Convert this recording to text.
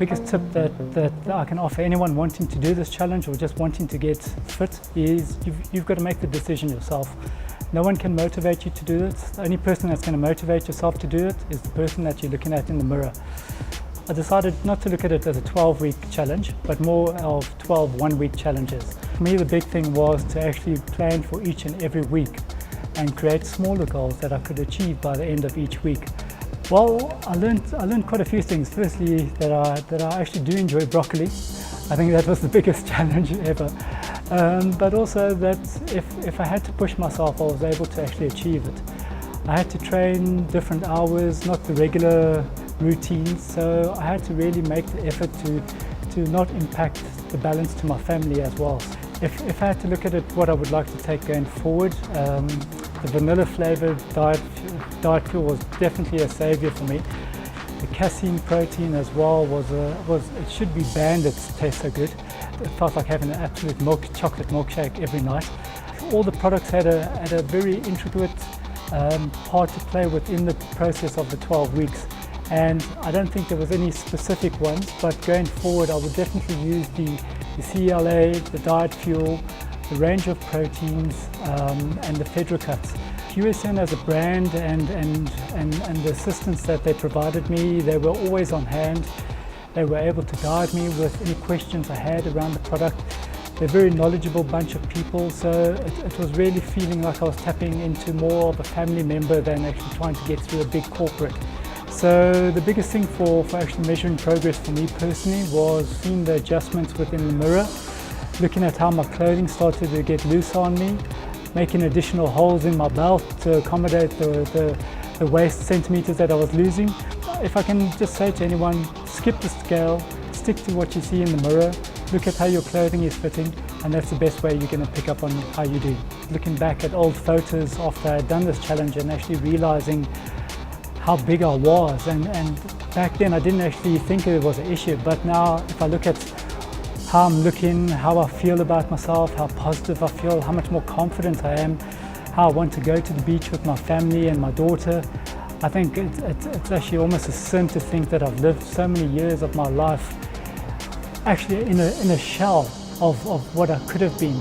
biggest tip that I can offer anyone wanting to do this challenge or just wanting to get fit is you've got to make the decision yourself. No one can motivate you to do it. The only person that's going to motivate yourself to do it is the person that you're looking at in the mirror. I decided not to look at it as a 12-week challenge, but more of 12 one-week challenges. For me, the big thing was to actually plan for each and every week and create smaller goals that I could achieve by the end of each week. Well, I learned quite a few things. Firstly, that I actually do enjoy broccoli. I think that was the biggest challenge ever. But also that if I had to push myself, I was able to actually achieve it. I had to train different hours, not the regular routines, so I had to really make the effort to not impact the balance to my family as well. If I had to look at it, what I would like to take going forward, the vanilla flavored diet fuel was definitely a savior for me. The casein protein as well it should be banned. It tastes so good. It felt like having an absolute chocolate milkshake every night. All the products had a very intricate part to play within the process of the 12 weeks. And I don't think there was any specific ones, but going forward I would definitely use the CLA, the diet fuel, the range of proteins, and the Fedra cuts. USN as a brand and the assistance that they provided me, they were always on hand. They were able to guide me with any questions I had around the product. They're a very knowledgeable bunch of people, so it was really feeling like I was tapping into more of a family member than actually trying to get through a big corporate. So the biggest thing for actually measuring progress for me personally was seeing the adjustments within the mirror, looking at how my clothing started to get loose on me, making additional holes in my belt to accommodate the waist centimeters that I was losing. If I can just say to anyone, skip the scale, stick to what you see in the mirror, look at how your clothing is fitting, and that's the best way you're going to pick up on how you do. Looking back at old photos after I had done this challenge and actually realizing how big I was, and back then I didn't actually think it was an issue, but now if I look at how I'm looking, how I feel about myself, how positive I feel, how much more confident I am, how I want to go to the beach with my family and my daughter, I think it's actually almost a sin to think that I've lived so many years of my life actually in a shell of what I could have been.